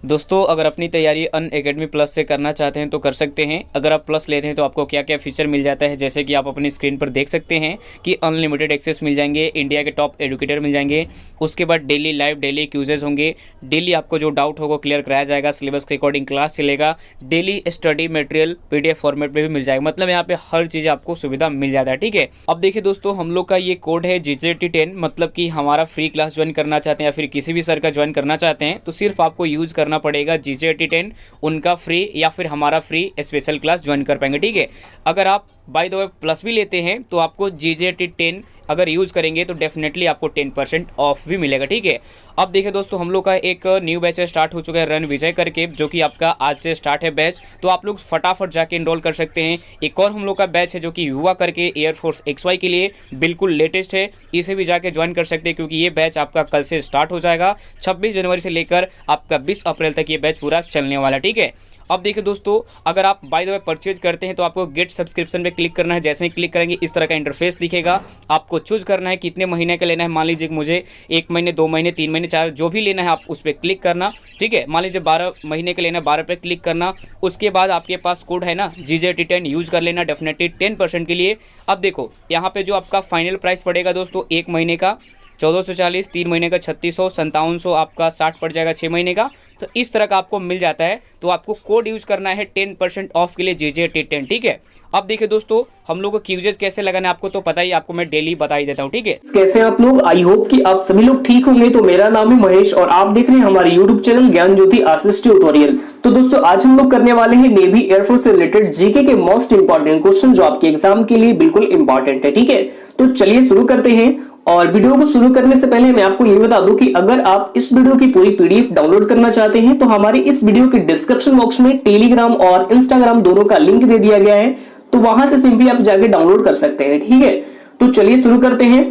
दोस्तों अगर अपनी तैयारी अनअकैडमी प्लस से करना चाहते हैं तो कर सकते हैं। अगर आप प्लस लेते हैं तो आपको क्या क्या फीचर मिल जाता है, जैसे कि आप अपनी स्क्रीन पर देख सकते हैं कि अनलिमिटेड एक्सेस मिल जाएंगे, इंडिया के टॉप एजुकेटर मिल जाएंगे, उसके बाद डेली लाइव डेली क्यूजेज होंगे, डेली आपको जो डाउट होगा क्लियर कराया जाएगा, सिलेबस के अकॉर्डिंग क्लास चलेगा, daily study material PDF format में भी मिल जाएगा। मतलब यहाँ पे हर चीज़ आपको सुविधा मिल जाता है। ठीक है, अब देखिए दोस्तों, हम लोग का ये कोड है GJT10, मतलब कि हमारा फ्री क्लास ज्वाइन करना चाहते हैं या फिर किसी भी सर का ज्वाइन करना चाहते हैं तो सिर्फ आपको यूज करना पड़ेगा GJT10, उनका फ्री या फिर हमारा फ्री स्पेशल क्लास ज्वाइन कर पाएंगे। ठीक है, अगर आप बाय द वे प्लस भी लेते हैं तो आपको GJT10 अगर यूज़ करेंगे तो डेफिनेटली आपको 10% ऑफ भी मिलेगा। ठीक है, अब देखिए दोस्तों, हम लोग का एक न्यू बैच स्टार्ट हो चुका है रन विजय करके, जो कि आपका आज से स्टार्ट है बैच, तो आप लोग फटाफट जाके इनरोल कर सकते हैं। एक और हम लोग का बैच है जो कि युवा करके एयरफोर्स XY के लिए बिल्कुल लेटेस्ट है, इसे भी जाके ज्वाइन कर सकते हैं क्योंकि ये बैच आपका कल से स्टार्ट हो जाएगा। 26 जनवरी से लेकर आपका 20 अप्रैल तक ये बैच पूरा चलने वाला है। ठीक है, अब देखिए दोस्तों, अगर आप बाय द वे परचेज करते हैं तो आपको गेट सब्सक्रिप्शन पे क्लिक करना है। जैसे ही क्लिक करेंगे इस तरह का इंटरफेस दिखेगा, आपको चूज करना है कितने महीने का लेना है। मान लीजिए मुझे 1 महीने 2 महीने 3 महीने 4 जो भी लेना है आप उस पर क्लिक करना। ठीक है, मान लीजिए 12 महीने का लेना है, 12 पे क्लिक करना। उसके बाद आपके पास कोड है ना GJT10, यूज कर लेना डेफिनेटली 10% के लिए। अब देखो यहाँ पे जो आपका फाइनल प्राइस पड़ेगा दोस्तों, 1 महीने का 1440, 3 महीने का 3600, 5700 आपका 60 पड़ जाएगा 6 महीने का। तो इस तरह का आपको मिल जाता है, तो आपको कोड यूज करना है 10% ऑफ के लिए GJT10। ठीक है, अब देखिए दोस्तों, हम लोग को क्यूजेस कैसे लगाना है आपको तो पता ही, आपको मैं डेली बता ही देता हूँ। ठीक है, कैसे आप लोग, आई होप कि आप सभी लोग ठीक होंगे। तो मेरा नाम है महेश और आप देख रहे हैं हमारे यूट्यूब चैनल ज्ञान ज्योति आशीष ट्यूटोरियल। तो दोस्तों आज हम लोग करने वाले हैं नेवी एयरफोर्स से रिलेटेड जीके के मोस्ट इंपॉर्टेंट क्वेश्चन जो आपके एग्जाम के लिए बिल्कुल इंपॉर्टेंट है। ठीक है, तो चलिए शुरू करते हैं। और वीडियो को शुरू करने से पहले मैं आपको ये बता दूं कि अगर आप इस वीडियो की पूरी PDF डाउनलोड करना चाहते हैं तो हमारे इस वीडियो के डिस्क्रिप्शन बॉक्स में टेलीग्राम और इंस्टाग्राम दोनों का लिंक दे दिया गया है, तो वहां से सिंपली आप जाके डाउनलोड कर सकते हैं। ठीक है, तो चलिए शुरू करते हैं।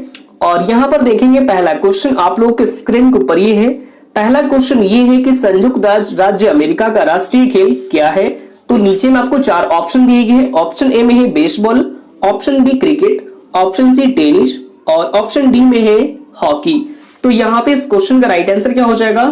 और यहां पर देखेंगे पहला क्वेश्चन आप लोगों के स्क्रीन के ऊपर ये है। पहला क्वेश्चन ये है कि संयुक्त राज्य अमेरिका का राष्ट्रीय खेल क्या है। तो नीचे में आपको 4 ऑप्शन दिए गए हैं। ऑप्शन ए में है baseball, option B cricket, option C tennis और ऑप्शन डी में है हॉकी। तो यहाँ पे इस क्वेश्चन का राइट आंसर क्या हो जाएगा,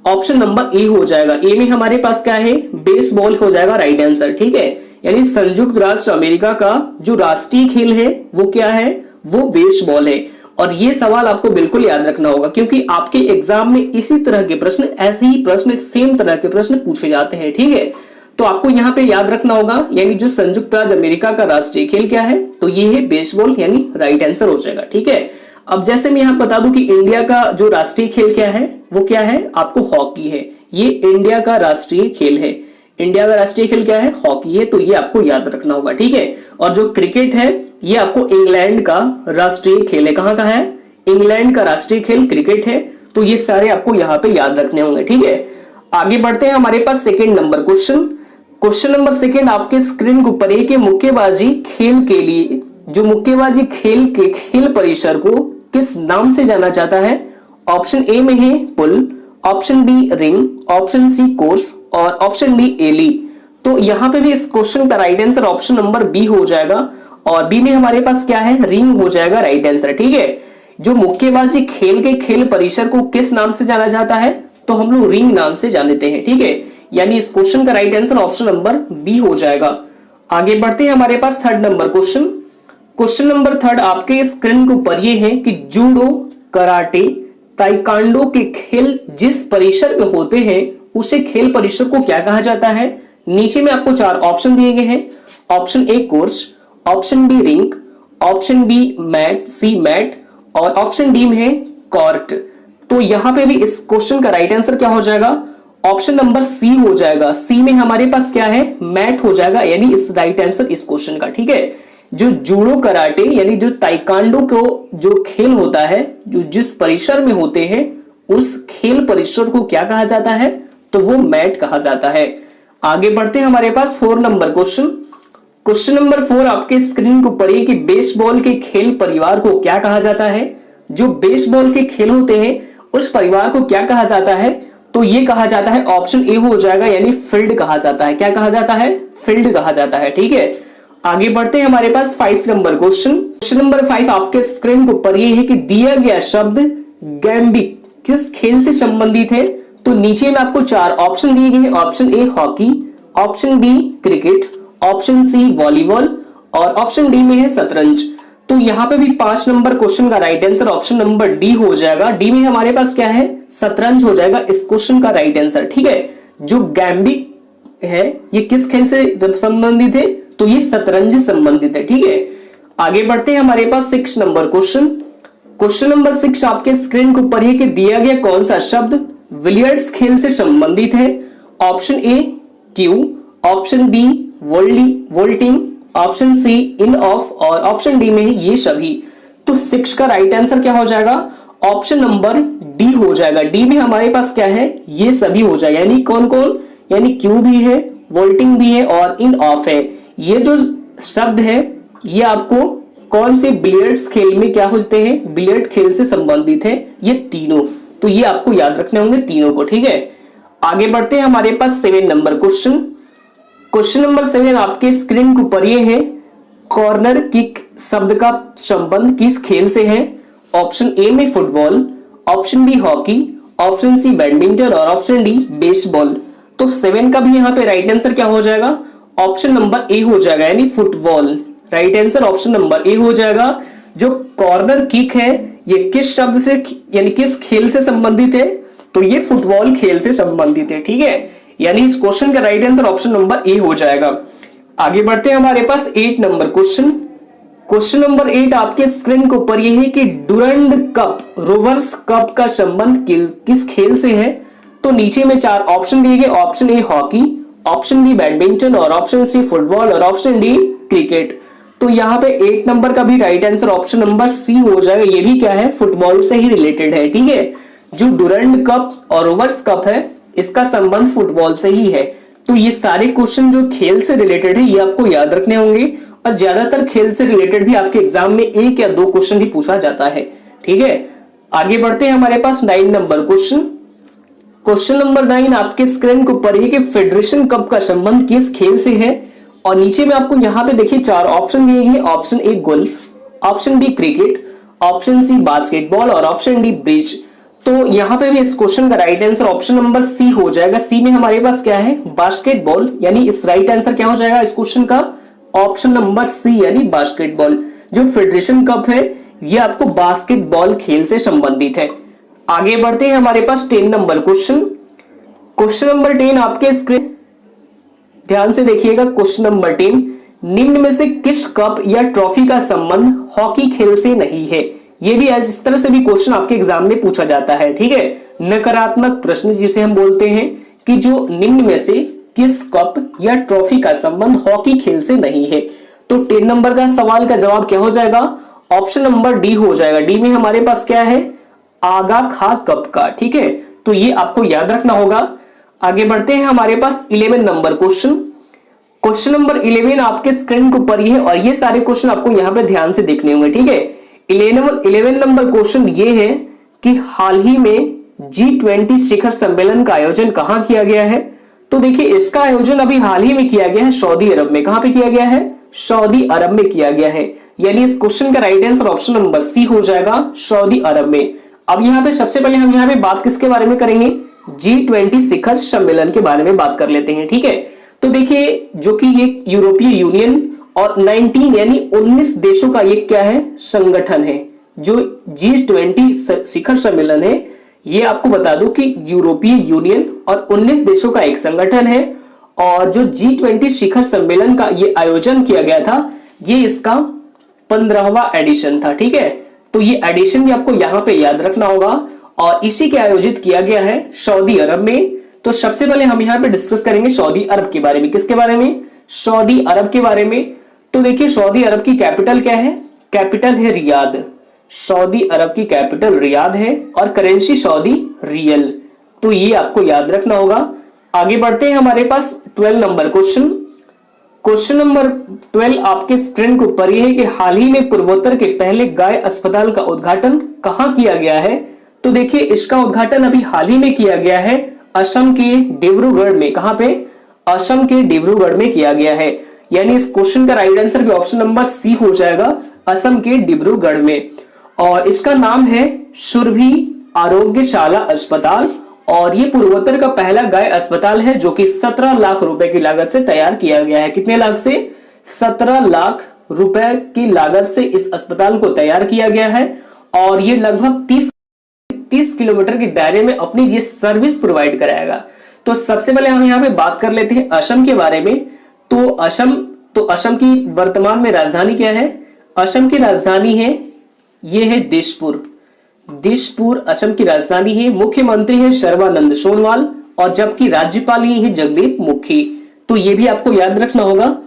ऑप्शन नंबर ए हो जाएगा। ए में हमारे पास क्या है, बेसबॉल हो जाएगा राइट आंसर। ठीक है, यानी संयुक्त राष्ट्र अमेरिका का जो राष्ट्रीय खेल है वो क्या है, वो बेसबॉल है। और ये सवाल आपको बिल्कुल याद रखना होगा क्योंकि आपके एग्जाम में इसी तरह के प्रश्न, ऐसे ही प्रश्न, सेम तरह के प्रश्न पूछे जाते हैं। ठीक है, तो आपको यहाँ पे याद रखना होगा, यानी जो संयुक्त राज्य अमेरिका का राष्ट्रीय खेल क्या है, तो ये है बेसबॉल, यानी राइट आंसर हो जाएगा। ठीक है, अब जैसे मैं यहाँ बता दूं कि इंडिया का जो राष्ट्रीय खेल क्या है, वो क्या है, आपको हॉकी है। ये इंडिया का राष्ट्रीय खेल है। इंडिया का राष्ट्रीय खेल क्या है, हॉकी है, तो ये आपको याद रखना होगा। ठीक है, और जो क्रिकेट है ये आपको इंग्लैंड का राष्ट्रीय खेल है। कहाँ का है, इंग्लैंड का राष्ट्रीय खेल क्रिकेट है। तो ये सारे आपको यहाँ पे याद रखने होंगे। ठीक है, आगे बढ़ते हैं। हमारे पास second number question number second आपके स्क्रीन के ऊपर है कि मुक्केबाजी खेल के लिए, जो मुक्केबाजी खेल के खेल परिसर को किस नाम से जाना जाता है। ऑप्शन ए में है pull, option B ring, option C course और ऑप्शन डी एली। तो यहाँ पे भी इस क्वेश्चन का right answer option number B हो जाएगा और बी में हमारे पास क्या है, रिंग हो जाएगा राइट आंसर। ठीक है, जो मुक्केबाजी खेल के खेल परिसर को किस नाम से जाना जाता है, तो हम लोग रिंग नाम से जानते हैं। ठीक है, यानी इस क्वेश्चन का right answer option number B हो जाएगा। आगे बढ़ते हैं, हमारे पास third number question number third आपके स्क्रीन के ऊपर ये है कि जूडो, कराटे, ताइक्वांडो के खेल जिस परिसर में होते हैं उसे खेल परिसर को क्या कहा जाता है। नीचे में आपको 4 ऑप्शन दिए गए हैं। Option A course, option B ring, option B mat, C mat और ऑप्शन डी में है कोर्ट। तो यहां पे भी इस क्वेश्चन का राइट आंसर क्या हो जाएगा, ऑप्शन नंबर सी हो जाएगा। सी में हमारे पास क्या है, मैट हो जाएगा, यानी इस राइट आंसर इस क्वेश्चन का। ठीक है, जो जूडो कराटे यानी जो ताइक्वांडो को जो खेल होता है, जो जिस परिसर में होते हैं उस खेल परिसर को क्या कहा जाता है, तो वो मैट कहा जाता है। आगे बढ़ते हैं, हमारे पास 4 नंबर क्वेश्चन नंबर 4 आपके स्क्रीन के ऊपर है कि बेसबॉल के खेल परिवार को क्या कहा जाता है। जो बेसबॉल के खेल होते हैं उस परिवार को क्या कहा जाता है, तो ये कहा जाता है, ऑप्शन ए हो जाएगा, यानी फील्ड कहा जाता है। क्या कहा जाता है, फील्ड कहा जाता है। ठीक है, आगे बढ़ते हैं, हमारे पास 5 नंबर क्वेश्चन नंबर 5 आपके स्क्रीन के ऊपर ये है कि दिया गया शब्द गैम्बिक किस खेल से संबंधित है। तो नीचे में आपको 4 ऑप्शन दिए गए हैं। Option A hockey, option B cricket, option C volleyball और ऑप्शन डी में है शतरंज। तो यहाँ पे भी 5 नंबर क्वेश्चन का right answer option number D हो जाएगा। डी में हमारे पास क्या है, शतरंज हो जाएगा इस क्वेश्चन का राइट आंसर। ठीक है, जो गैम्बिक है ये किस खेल से संबंधित है, तो ये शतरंज से संबंधित है। ठीक है, आगे बढ़ते हैं हमारे पास 6 नंबर क्वेश्चन। क्वेश्चन नंबर 6 आपके स्क्रीन के ऊपर है कि दिया गया कौन सा शब्द बिलियर्ड्स खेल से संबंधित है। Option A cue, option B vaulting, option C in off और ऑप्शन डी में है ये सभी। तो 6 का राइट आंसर क्या हो जाएगा, ऑप्शन नंबर डी हो जाएगा। डी में हमारे पास क्या है, ये सभी हो जाएगा। यानी कौन कौन, यानी क्यू भी है, वोल्टिंग भी है और इन ऑफ है। ये जो शब्द है ये आपको कौन से बिलियर्ड्स खेल में क्या होते हैं, बिलियर्ड खेल से संबंधित है ये तीनों। तो ये आपको याद रखने होंगे तीनों को। ठीक है, आगे बढ़ते हैं हमारे पास 7 नंबर क्वेश्चन। क्वेश्चन नंबर 7 आपके स्क्रीन के ऊपर ये है, कॉर्नर किक शब्द का संबंध किस खेल से है। ऑप्शन ए में football, option B hockey, option C badminton और ऑप्शन डी बेसबॉल। तो 7 का भी यहाँ पे राइट आंसर क्या हो जाएगा, ऑप्शन नंबर ए हो जाएगा, यानी football. Right answer option number A हो जाएगा। जो कॉर्नर किक है ये किस शब्द से यानी किस खेल से संबंधित है, तो ये फुटबॉल खेल से संबंधित है। ठीक है, यानी इस क्वेश्चन का right answer option number A हो जाएगा। आगे बढ़ते हैं हमारे पास 8 नंबर क्वेश्चन। क्वेश्चन नंबर 8 आपके स्क्रीन के ऊपर ये है कि डुरंड कप रोवर्स कप का संबंध किस खेल से है। तो नीचे में 4 ऑप्शन दिए गए। Option A hockey, option B badminton और ऑप्शन सी फुटबॉल और ऑप्शन डी क्रिकेट। तो यहाँ पे 8 नंबर का भी right answer option number C हो जाएगा। ये भी क्या है, फुटबॉल से ही रिलेटेड है। ठीक है, जो डुरंड कप और रोवर्स कप है इसका संबंध फुटबॉल से ही है। तो ये सारे क्वेश्चन जो खेल से रिलेटेड है ये आपको याद रखने होंगे और ज्यादातर खेल से रिलेटेड भी आपके एग्जाम में 1 या 2 क्वेश्चन भी पूछा जाता है। ठीक है, आगे बढ़ते हैं हमारे पास 9 नंबर क्वेश्चन। क्वेश्चन नंबर 9 आपके स्क्रीन के ऊपर है कि फेडरेशन कप का संबंध किस खेल से है। और नीचे में आपको यहाँ पे देखिए 4 ऑप्शन दिए गए। Option A golf, option B cricket, option C basketball और ऑप्शन डी ब्रिज। तो यहाँ पे भी इस क्वेश्चन का right answer option number C हो जाएगा। सी में हमारे पास क्या है, बास्केटबॉल, यानी इस राइट आंसर क्या हो जाएगा इस क्वेश्चन का, ऑप्शन नंबर सी यानी बास्केटबॉल। जो फेडरेशन कप है ये आपको बास्केटबॉल खेल से संबंधित है। आगे बढ़ते हैं हमारे पास 10 नंबर क्वेश्चन। क्वेश्चन नंबर 10 आपके स्क्रीन ध्यान से देखिएगा। क्वेश्चन नंबर 10, निम्न में से किस कप या ट्रॉफी का संबंध हॉकी खेल से नहीं है। ये भी इस तरह से भी क्वेश्चन आपके एग्जाम में पूछा जाता है। ठीक है, नकारात्मक प्रश्न जिसे हम बोलते हैं कि जो निम्न में से किस कप या ट्रॉफी का संबंध हॉकी खेल से नहीं है। तो 10 नंबर का सवाल का जवाब क्या हो जाएगा, ऑप्शन नंबर डी हो जाएगा। डी में हमारे पास क्या है, आगा खा कप का। ठीक है, तो ये आपको याद रखना होगा। आगे बढ़ते हैं हमारे पास 11 नंबर क्वेश्चन। क्वेश्चन नंबर 11 आपके स्क्रीन के ऊपर ही है और ये सारे क्वेश्चन आपको यहाँ पे ध्यान से देखने होंगे। ठीक है, 11 नंबर क्वेश्चन ये है कि हाल ही में G20 शिखर सम्मेलन का आयोजन कहाँ किया गया है। तो देखिए इसका आयोजन अभी हाल ही में किया गया है सऊदी अरब में। कहां पे किया गया है, सऊदी अरब में किया गया है। यानी इस क्वेश्चन का right answer option number C हो जाएगा, सऊदी अरब में। अब यहाँ पे सबसे पहले हम यहाँ पे बात किसके बारे में करेंगे, G20 शिखर सम्मेलन के बारे में बात कर लेते हैं। ठीक है, तो देखिए जो कि ये यूरोपीय यूनियन और 19 यानी 19 देशों का ये क्या है, संगठन है। जो G20 शिखर सम्मेलन है ये आपको बता दूं कि यूरोपीय यूनियन और 19 देशों का एक संगठन है। और जो G20 शिखर सम्मेलन का ये आयोजन किया गया था ये इसका 15वां एडिशन था। ठीक है, तो ये एडिशन भी आपको यहाँ पे याद रखना होगा और इसी के आयोजित किया गया है सऊदी अरब में। तो सबसे पहले हम यहाँ पे डिस्कस करेंगे सऊदी अरब के बारे में। किसके बारे में, सऊदी अरब के बारे में। तो देखिए सऊदी अरब की कैपिटल क्या है, कैपिटल है रियाद। सऊदी अरब की कैपिटल रियाद है और करेंसी सऊदी रियल। तो ये आपको याद रखना होगा। आगे बढ़ते हैं हमारे पास 12 नंबर क्वेश्चन। क्वेश्चन नंबर 12 आपके स्क्रीन के ऊपर ये है कि हाल ही में पूर्वोत्तर के पहले गाय अस्पताल का उद्घाटन कहां किया गया है। तो देखिए इसका उद्घाटन अभी हाल ही में किया गया है असम के डिब्रूगढ़ में। कहां पे, असम के डिब्रूगढ़ में किया गया है। यानी इस क्वेश्चन का राइट आंसर भी ऑप्शन नंबर सी हो जाएगा, असम के डिब्रूगढ़ में। और इसका नाम है सुरभि आरोग्यशाला अस्पताल और ये पूर्वोत्तर का पहला गाय अस्पताल है जो कि 17 लाख रुपए की लागत से तैयार किया गया है। कितने लाख से? 17 लाख रुपए की लागत से इस अस्पताल को तैयार किया गया है और ये लगभग 30 किलोमीटर के दायरे में अपनी ये सर्विस प्रोवाइड कराएगा। तो सबसे पहले हम यहाँ पे बात कर लेते हैं असम के बारे में। तो असम की वर्तमान में राजधानी क्या है? असम की राजधानी है, ये है दिसपुर असम की राजधानी है। मुख्यमंत्री है सर्बानंद सोनोवाल और जबकि राज्यपाल ही है जगदीप मुखी। तो ये भी आपको याद रखना होगा।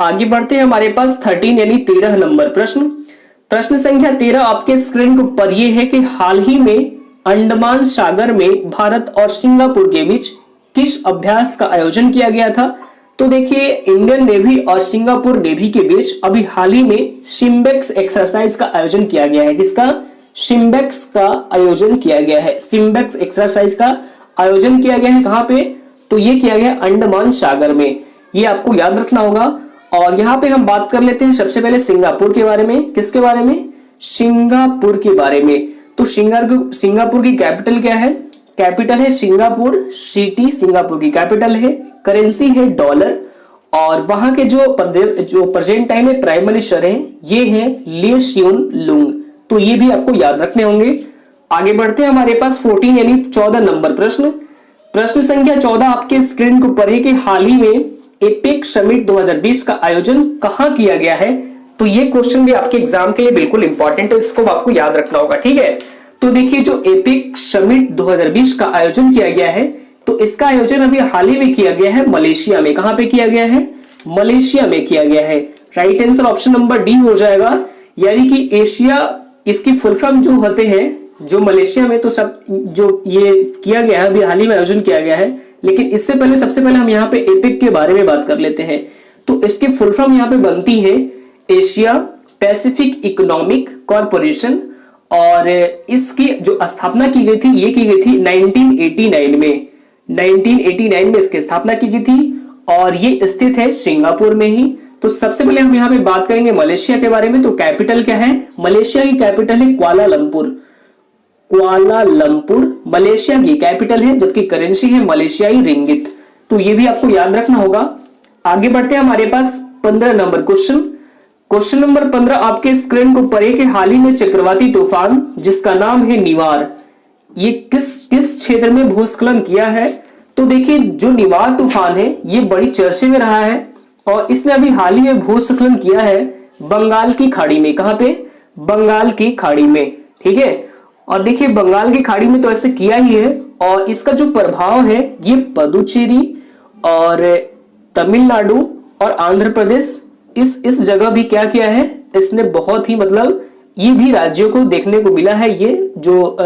आगे बढ़ते हैं, हमारे पास 13 यानी 13 नंबर प्रश्न संख्या 13 आपके स्क्रीन के ऊपर ये है कि हाल ही में अंडमान सागर में भारत और सिंगापुर के बीच किस अभ्यास का आयोजन किया गया था? तो देखिए, इंडियन नेवी और सिंगापुर नेवी के बीच अभी हाल ही में सिम्बेक्स एक्सरसाइज का आयोजन किया गया है। किसका? सिम्बेक्स का आयोजन किया गया है। सिम्बेक्स एक्सरसाइज का आयोजन किया गया है कहां पे? तो ये किया गया अंडमान सागर में। ये आपको याद रखना होगा। और यहाँ पे हम बात कर लेते हैं सबसे पहले सिंगापुर के बारे में। किसके बारे में? सिंगापुर के बारे में। तो सिंगापुर की कैपिटल क्या है? कैपिटल है सिंगापुर सिटी, सिंगापुर की कैपिटल है। करेंसी है डॉलर और वहां के जो प्रेजेंट टाइम में प्राइम मिनिस्टर है ये है ली सियोन लुंग। तो ये भी आपको याद रखने होंगे। आगे बढ़ते हैं, हमारे पास 14 यानी 14 नंबर प्रश्न संख्या 14 आपके स्क्रीन के ऊपर है कि हाल ही में एपिक समिट 2020 का आयोजन कहां किया गया है? तो ये क्वेश्चन भी आपके एग्जाम के लिए बिल्कुल इंपॉर्टेंट है, इसको आपको याद रखना होगा। ठीक है, तो देखिए, जो एपिक समिट 2020 का आयोजन किया गया है तो इसका आयोजन अभी हाल ही में किया गया है मलेशिया में। कहां पे किया गया है? मलेशिया में किया गया है। Right answer option number D हो जाएगा। यानी कि एशिया, इसकी फुल फॉर्म जो होते हैं जो मलेशिया में, तो सब जो ये किया गया है अभी हाल ही में आयोजन किया गया है। लेकिन इससे पहले सबसे पहले हम यहाँ पे एपिक के बारे में बात कर लेते हैं। तो इसकी फुल फॉर्म यहाँ पे बनती है एशिया पैसिफिक इकोनॉमिक कॉरपोरेशन और इसकी जो स्थापना की गई थी ये की गई थी 1989 में। 1989 में इसकी स्थापना की गई थी और ये स्थित है सिंगापुर में ही। तो सबसे पहले हम यहाँ पे बात करेंगे मलेशिया के बारे में। तो कैपिटल क्या है? मलेशिया की कैपिटल है कुआलालंपुर मलेशिया की कैपिटल है, जबकि करेंसी है मलेशियाई रिंगित। तो ये भी आपको याद रखना होगा। आगे बढ़ते हैं, हमारे पास 15 नंबर क्वेश्चन नंबर 15 आपके स्क्रीन को ऊपर है कि हाल ही में चक्रवाती तूफान जिसका नाम है निवार, ये किस क्षेत्र में भूस्खलन किया है? तो देखिए, जो निवार तूफान है ये बड़ी चर्चे में रहा है और इसने अभी हाल ही में भूस्खलन किया है बंगाल की खाड़ी में। कहां पे? बंगाल की खाड़ी में। ठीक है, और देखिए बंगाल की खाड़ी में तो ऐसे किया ही है और इसका जो प्रभाव है ये पुदुचेरी और तमिलनाडु और आंध्र प्रदेश इस जगह भी क्या किया है, इसने बहुत ही मतलब ये भी राज्यों को देखने को मिला है। ये जो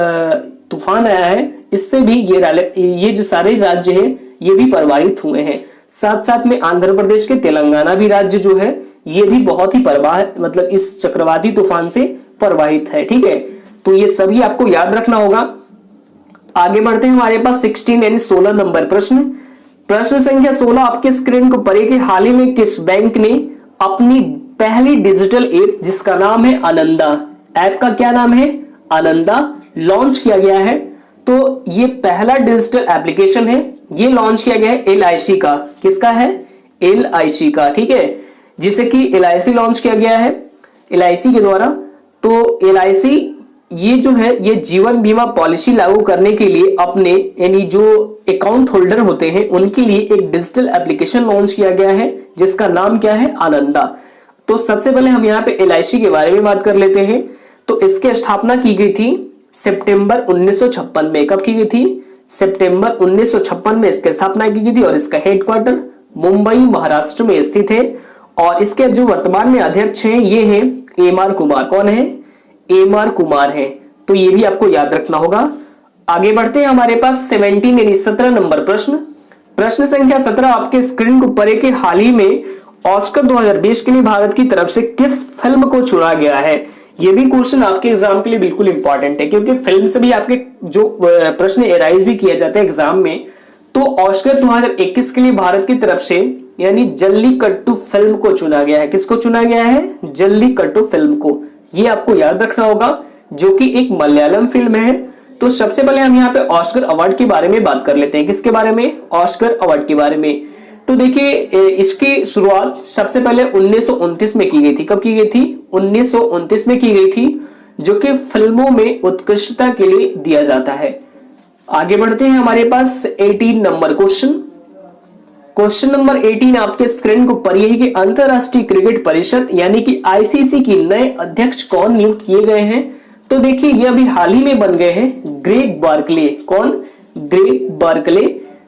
तूफान आया है इससे भी ये जो सारे राज्य हैं ये भी प्रभावित हुए हैं। साथ साथ में आंध्र प्रदेश के तेलंगाना भी राज्य जो है ये भी बहुत ही मतलब इस चक्रवाती तूफान से प्रभावित है। ठीक है, तो ये सभी आपको याद रखना होगा। आगे बढ़ते हैं, हमारे पास 16 यानी 16 नंबर प्रश्न संख्या 16 आपके स्क्रीन को पढ़े कि हाल ही में किस बैंक ने अपनी पहली डिजिटल ऐप जिसका नाम है आनंदा, ऐप का क्या नाम है? आनंदा, लॉन्च किया गया है। तो ये पहला डिजिटल एप्लीकेशन है, ये लॉन्च किया गया है LIC का। किसका है? LIC का। ठीक है, जिसे कि LIC लॉन्च किया गया है LIC के द्वारा। तो LIC ये जो है ये जीवन बीमा पॉलिसी लागू करने के लिए अपने यानी जो अकाउंट होल्डर होते हैं उनके लिए एक डिजिटल एप्लीकेशन लॉन्च किया गया है जिसका नाम क्या है? आनंदा। तो सबसे पहले हम यहाँ पे LIC के बारे में बात कर लेते हैं। तो इसकी स्थापना की गई थी सितंबर 1956 में। कब की गई थी? सितंबर 1956 में इसकी स्थापना की गई थी और इसका हेडक्वार्टर मुंबई महाराष्ट्र में स्थित है। और इसके जो वर्तमान में अध्यक्ष हैं ये है MR कुमार। कौन है? MR कुमार है। तो ये भी आपको याद रखना होगा। आगे बढ़ते हैं, हमारे पास 17 यानी 17 नंबर प्रश्न संख्या 17 आपके स्क्रीन को ऊपर है कि हाल ही में ऑस्कर 2020 के लिए भारत की तरफ से किस फिल्म को चुना गया है? ये भी क्वेश्चन आपके एग्जाम के लिए बिल्कुल इंपॉर्टेंट है क्योंकि फिल्म से भी आपके जो प्रश्न एराइज भी किए जाते हैं एग्जाम में। तो ऑस्कर 2021 के लिए भारत की तरफ से यानी जल्लीकट्टू फिल्म को चुना गया है। किसको चुना गया है? जल्लीकट्टू फिल्म को। ये आपको याद रखना होगा, जो कि एक मलयालम फिल्म है। तो तो सबसे पहले हम यहाँ पे ऑस्कर अवार्ड के बारे में बात कर लेते हैं। किसके बारे में? ऑस्कर अवार्ड के बारे में। तो देखिए इसकी शुरुआत सबसे पहले 1929 में की गई थी। कब की गई थी? 1929 में की गई थी, जो कि फिल्मों में उत्कृष्टता के लिए दिया जाता है। आगे बढ़ते हैं, हमारे पास 18 नंबर क्वेश्चन। क्वेश्चन नंबर 18 आपके स्क्रीन को पर यही कि अंतरराष्ट्रीय क्रिकेट परिषद यानी कि आईसीसी की नए अध्यक्ष कौन नियुक्त किए गए हैं? तो देखिए ये अभी हाल ही में बन गए हैं, ग्रेग बार्कले। कौन? ग्रेग बार्कले,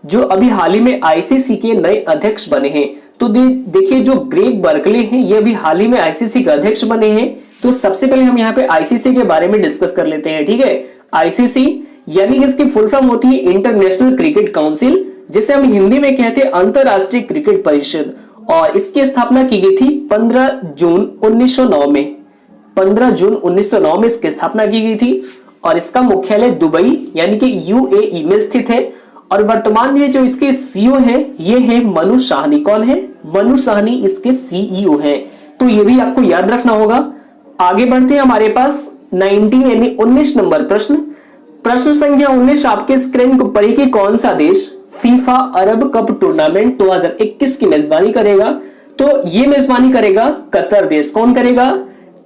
जो अभी हाल ही में आईसीसी के नए अध्यक्ष बने हैं। तो देखिए जो ग्रेग बार्कले हैं ये अभी हाल ही में आईसीसी के अध्यक्ष बने हैं। तो सबसे पहले हम यहाँ पे आईसीसी के बारे में डिस्कस कर लेते हैं, ठीक है। आईसीसी यानी कि इसकी फुल फॉर्म होती है इंटरनेशनल क्रिकेट काउंसिल, जिसे हम हिंदी में कहते हैं अंतरराष्ट्रीय क्रिकेट परिषद, और इसकी स्थापना की गई थी 15 जून 1909 में। 15 जून 1909 में इसकी स्थापना की गई थी और इसका मुख्यालय दुबई यानी कि यूएई में स्थित है। और वर्तमान में जो इसके सीईओ हैं ये है मनु साहनी। कौन है? मनु साहनी इसके सीईओ हैं। तो ये भी आपको याद रखना होगा। आगे बढ़ते हैं, हमारे पास 19 यानी 19 नंबर प्रश्न। प्रश्न संख्या 19 आपके स्क्रीन को पढ़िए कि कौन सा देश फीफा अरब कप टूर्नामेंट 2021 की मेजबानी करेगा? तो ये मेजबानी करेगा कतर देश। कौन करेगा?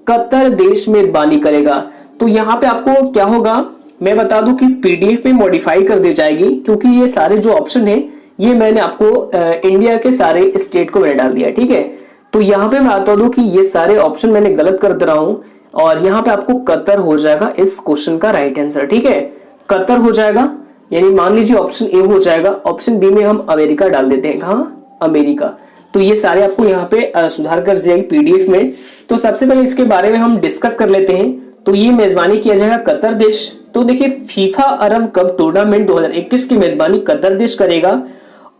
कतर देश मेजबानी करेगा। तो यहाँ पे आपको क्या होगा मैं बता दूं कि पीडीएफ में मॉडिफाई कर दी जाएगी, क्योंकि ये सारे जो ऑप्शन है ये मैंने आपको इंडिया के सारे स्टेट को मैंने डाल दिया है, ठीक है। तो यहाँ पे मैं बता दूं कि ये सारे ऑप्शन मैंने गलत कर दे रहा हूं और यहाँ पे आपको कतर हो जाएगा इस क्वेश्चन का राइट आंसर, ठीक है। कतर हो जाएगा, यानी मान लीजिए ऑप्शन ए हो जाएगा। ऑप्शन बी में हम अमेरिका डाल देते हैं। कहाँ? अमेरिका। तो ये सारे आपको यहाँ पे सुधार कर दिया पीडीएफ में। तो सबसे पहले इसके बारे में हम डिस्कस कर लेते हैं। तो ये मेजबानी किया जाएगा कतर देश। तो देखिए फीफा अरब कप टूर्नामेंट 2021 की मेजबानी कतर देश करेगा।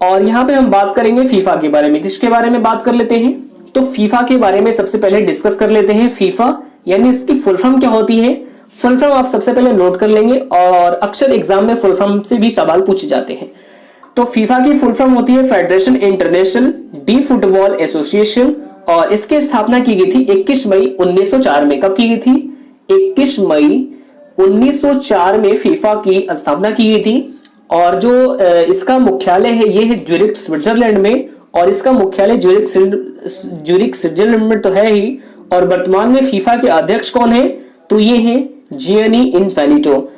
और यहाँ पे हम बात करेंगे फीफा के बारे में। किसके बारे में बात कर लेते हैं? तो फीफा के बारे में सबसे पहले डिस्कस कर लेते हैं। फीफा यानी इसकी फुल फॉर्म क्या होती है? फुल फॉर्म आप सबसे पहले नोट कर लेंगे और अक्सर एग्जाम में फुल फॉर्म से भी सवाल पूछे जाते हैं। तो फीफा की फुल फॉर्म होती है federation international D football association, और इसकी स्थापना की गई थी 21 मई 1904 में। कब की गई थी? 21 मई 1904 में फीफा की स्थापना की गई थी। और जो इसका मुख्यालय है ये है ज्यूरिख स्विट्जरलैंड में, और इसका मुख्यालय ज्यूरिख स्विट्जरलैंड में तो है ही। और वर्तमान में फीफा के अध्यक्ष कौन है? तो ये है जियानी इन्फैनिटो,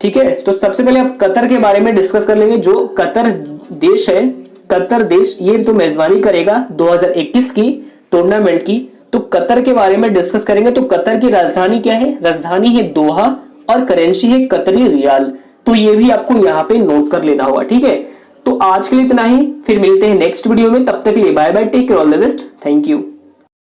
ठीक है। तो सबसे पहले आप कतर के बारे में डिस्कस कर लेंगे। जो कतर देश है, कतर देश ये तो मेजबानी करेगा 2021 की टूर्नामेंट की। तो कतर के बारे में डिस्कस करेंगे। तो कतर की राजधानी क्या है? राजधानी है दोहा और करेंसी है कतरी रियाल। तो ये भी आपको यहाँ पे नोट कर लेना होगा, ठीक है। तो आज के लिए इतना ही, फिर मिलते हैं नेक्स्ट वीडियो में। तब तक के लिए bye bye, take care, all the best, thank you.